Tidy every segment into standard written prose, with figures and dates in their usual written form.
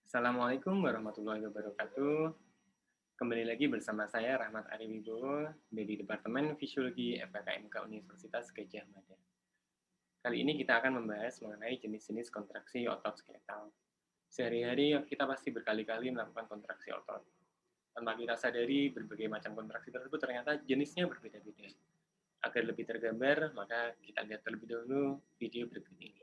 Assalamualaikum warahmatullahi wabarakatuh. Kembali lagi bersama saya Rahmat Ari Wibowo dari Departemen Fisiologi FKKMK Universitas Gadjah Mada. Kali ini kita akan membahas mengenai jenis-jenis kontraksi otot skeletal. Sehari-hari kita pasti berkali-kali melakukan kontraksi otot. Tanpa kita sadari, berbagai macam kontraksi tersebut ternyata jenisnya berbeda-beda. Agar lebih tergambar, maka kita lihat terlebih dahulu video berikut ini.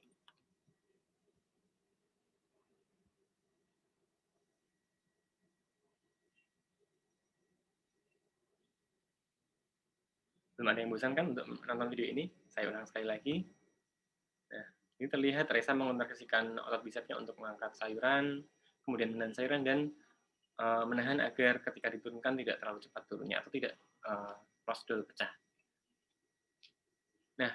Belum ada yang bosan kan untuk menonton video ini? Saya ulang sekali lagi. Nah, ini terlihat Reza mengontraksikan otot bisepsnya untuk mengangkat sayuran, kemudian menahan sayuran, dan menahan agar ketika diturunkan tidak terlalu cepat turunnya atau tidak prosedur pecah. Nah,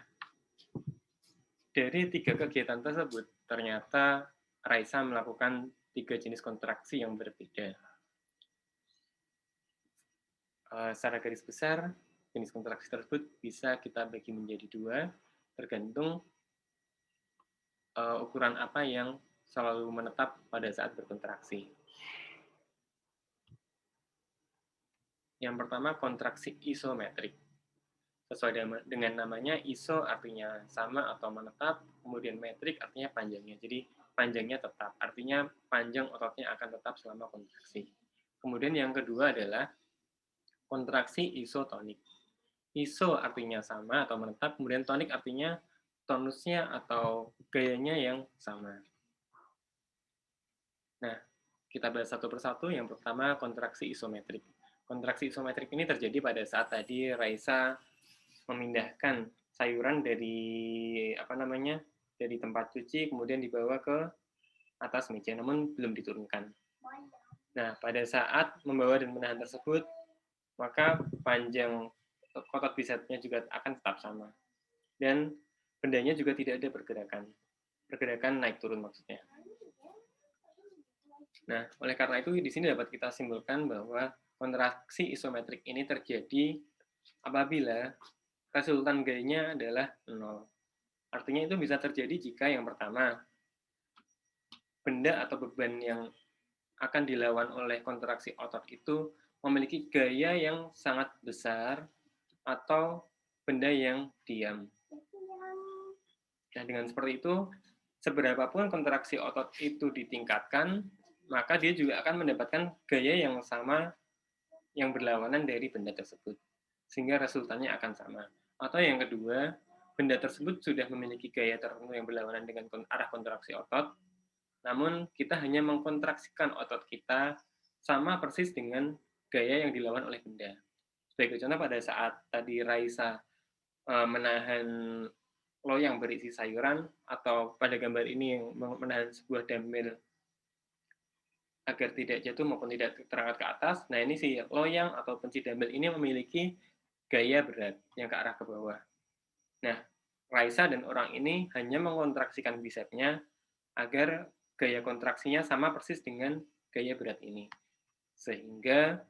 dari tiga kegiatan tersebut, ternyata Raisa melakukan tiga jenis kontraksi yang berbeda. Secara garis besar, jenis kontraksi tersebut bisa kita bagi menjadi dua, tergantung ukuran apa yang selalu menetap pada saat berkontraksi. Yang pertama, kontraksi isometrik. Sesuai dengan namanya, iso artinya sama atau menetap, kemudian metrik artinya panjangnya. Jadi panjangnya tetap, artinya panjang ototnya akan tetap selama kontraksi. Kemudian yang kedua adalah kontraksi isotonik. Iso artinya sama atau menetap, kemudian tonik artinya tonusnya atau gayanya yang sama. Nah, kita bahas satu persatu. Yang pertama, kontraksi isometrik. Kontraksi isometrik ini terjadi pada saat tadi Raisa memindahkan sayuran dari dari tempat cuci kemudian dibawa ke atas meja namun belum diturunkan. Nah, pada saat membawa dan menahan tersebut, maka panjang otot bisepsnya juga akan tetap sama. Dan bendanya juga tidak ada pergerakan. Pergerakan naik turun maksudnya. Nah, oleh karena itu di sini dapat kita simpulkan bahwa kontraksi isometrik ini terjadi apabila resultan gayanya adalah 0. Artinya itu bisa terjadi jika yang pertama, benda atau beban yang akan dilawan oleh kontraksi otot itu memiliki gaya yang sangat besar atau benda yang diam. Nah, dengan seperti itu, seberapapun kontraksi otot itu ditingkatkan, maka dia juga akan mendapatkan gaya yang sama yang berlawanan dari benda tersebut. Sehingga resultannya akan sama. Atau yang kedua, benda tersebut sudah memiliki gaya tertentu yang berlawanan dengan arah kontraksi otot, namun kita hanya mengkontraksikan otot kita sama persis dengan gaya yang dilawan oleh benda. Sebagai contoh, pada saat tadi Raisa menahan loyang berisi sayuran, atau pada gambar ini yang menahan sebuah dumbbell agar tidak jatuh maupun tidak terangkat ke atas. Nah, ini si loyang atau pensi dumbbell ini memiliki gaya berat yang ke arah ke bawah. Nah, Raisa dan orang ini hanya mengontraksikan bisepsnya agar gaya kontraksinya sama persis dengan gaya berat ini. Sehingga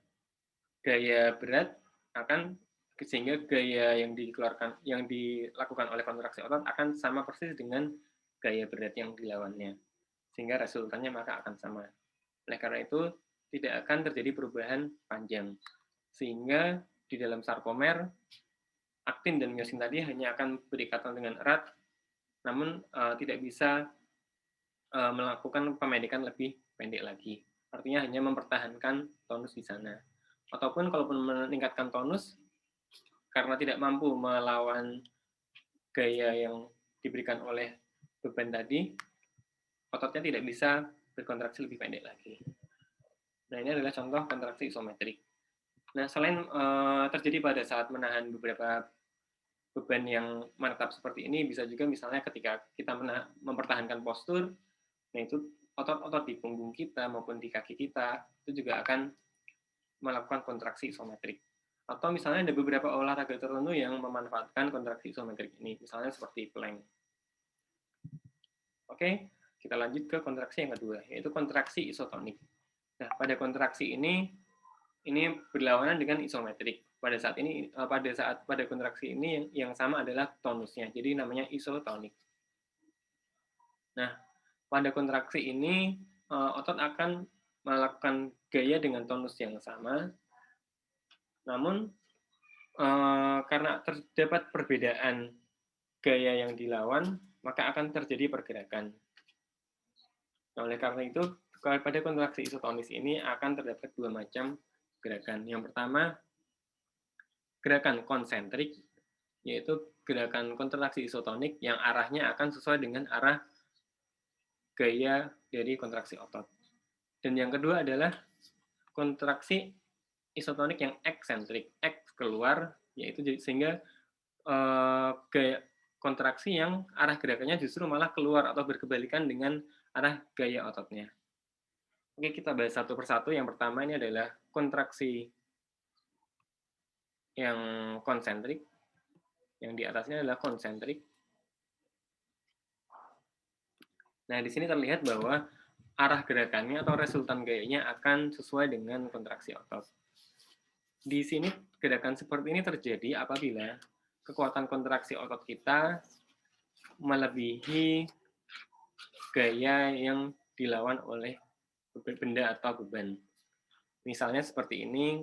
gaya yang dilakukan oleh kontraksi otot akan sama persis dengan gaya berat yang dilawannya. Sehingga resultannya maka akan sama. Oleh karena itu, tidak akan terjadi perubahan panjang. Sehingga di dalam sarkomer, aktin dan myosin tadi hanya akan berikatan dengan erat, namun tidak bisa melakukan pemendekan lebih pendek lagi. Artinya hanya mempertahankan tonus di sana. Ataupun kalaupun meningkatkan tonus, karena tidak mampu melawan gaya yang diberikan oleh beban tadi, ototnya tidak bisa berkontraksi lebih pendek lagi. Nah, ini adalah contoh kontraksi isometrik. Nah, selain terjadi pada saat menahan beberapa beban yang menetap seperti ini, bisa juga misalnya ketika kita mempertahankan postur, nah itu otot-otot di punggung kita maupun di kaki kita itu juga akan melakukan kontraksi isometrik. Atau misalnya ada beberapa olahraga tertentu yang memanfaatkan kontraksi isometrik ini, misalnya seperti plank. Oke, kita lanjut ke kontraksi yang kedua, yaitu kontraksi isotonik. Nah, pada kontraksi ini berlawanan dengan isometrik. Pada kontraksi ini yang sama adalah tonusnya, jadi namanya isotonik. Nah, pada kontraksi ini otot akan melakukan gaya dengan tonus yang sama, namun karena terdapat perbedaan gaya yang dilawan, maka akan terjadi pergerakan. Nah, oleh karena itu, pada kontraksi isotonis ini akan terdapat dua macam gerakan. Yang pertama, gerakan konsentrik, yaitu gerakan kontraksi isotonik yang arahnya akan sesuai dengan arah gaya dari kontraksi otot. Dan yang kedua adalah kontraksi isotonik yang eksentrik, X keluar, yaitu sehingga gaya kontraksi yang arah gerakannya justru malah keluar atau berkebalikan dengan arah gaya ototnya. Oke, kita bahas satu persatu. Yang pertama ini adalah kontraksi yang konsentrik. Yang di atasnya adalah konsentrik. Nah, di sini terlihat bahwa arah gerakannya atau resultan gayanya akan sesuai dengan kontraksi otot. Di sini gerakan seperti ini terjadi apabila kekuatan kontraksi otot kita melebihi gaya yang dilawan oleh benda atau beban. Misalnya seperti ini,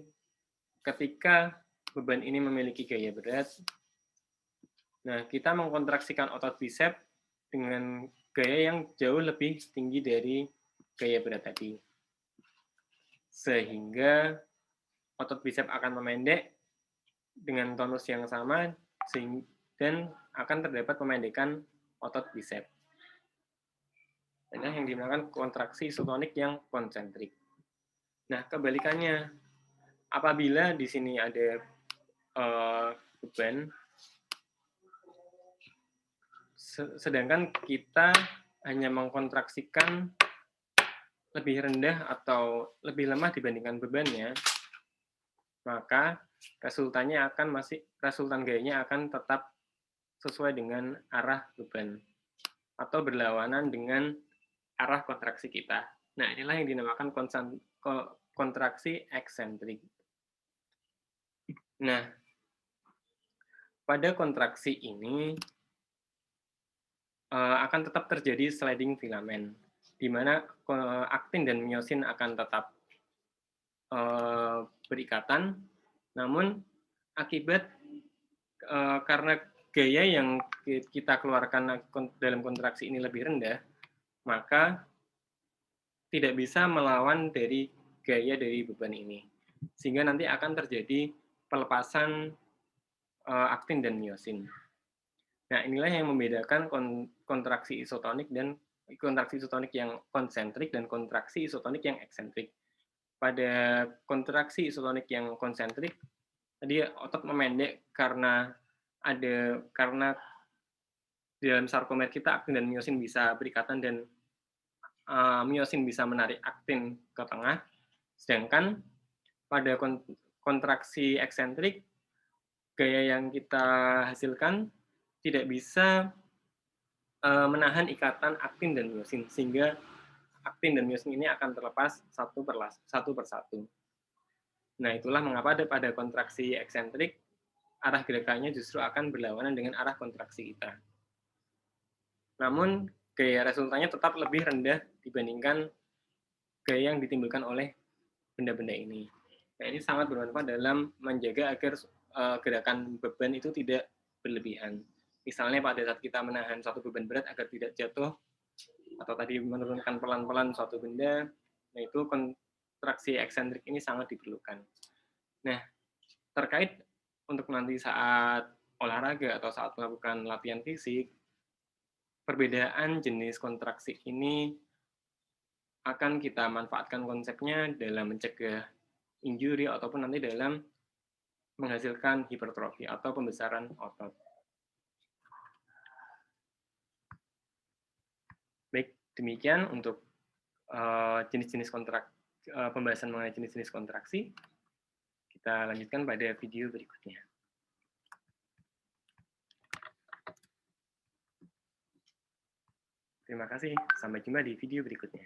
ketika beban ini memiliki gaya berat, nah kita mengkontraksikan otot bisep dengan gaya yang jauh lebih tinggi dari gaya berat tadi. Sehingga otot bisep akan memendek dengan tonus yang sama dan akan terdapat pemendekan otot bisep. Inilah yang dinamakan kontraksi isotonik yang konsentrik. Nah, kebalikannya, apabila di sini ada beban, sedangkan kita hanya mengkontraksikan lebih rendah atau lebih lemah dibandingkan bebannya, maka resultan gayanya akan tetap sesuai dengan arah beban atau berlawanan dengan arah kontraksi kita. Nah, inilah yang dinamakan kontraksi eksentrik. Nah, pada kontraksi ini akan tetap terjadi sliding filament, di mana aktin dan miosin akan tetap berikatan, namun akibat karena gaya yang kita keluarkan dalam kontraksi ini lebih rendah, maka tidak bisa melawan dari gaya dari beban ini. Sehingga nanti akan terjadi pelepasan aktin dan miosin. Nah, inilah yang membedakan kontraksi isotonik yang konsentrik dan kontraksi isotonik yang eksentrik. Pada kontraksi isotonik yang konsentrik, tadi otot memendek karena di dalam sarkomer kita aktin dan miosin bisa berikatan dan miosin bisa menarik aktin ke tengah. Sedangkan pada kontraksi eksentrik, gaya yang kita hasilkan tidak bisa menahan ikatan aktin dan miosin, sehingga aktin dan miosin ini akan terlepas satu persatu. Nah, itulah mengapa pada kontraksi eksentrik, arah gerakannya justru akan berlawanan dengan arah kontraksi kita. Namun, gaya resultannya tetap lebih rendah dibandingkan gaya yang ditimbulkan oleh benda-benda ini. Nah, ini sangat bermanfaat dalam menjaga agar gerakan beban itu tidak berlebihan. Misalnya pada saat kita menahan suatu beban berat agar tidak jatuh, atau tadi menurunkan pelan-pelan suatu benda, nah itu kontraksi eksentrik ini sangat diperlukan. Nah, terkait untuk nanti saat olahraga atau saat melakukan latihan fisik, perbedaan jenis kontraksi ini akan kita manfaatkan konsepnya dalam mencegah injury ataupun nanti dalam menghasilkan hipertrofi atau pembesaran otot. Baik, demikian untuk jenis-jenis pembahasan mengenai jenis-jenis kontraksi. Kita lanjutkan pada video berikutnya. Terima kasih, sampai jumpa di video berikutnya.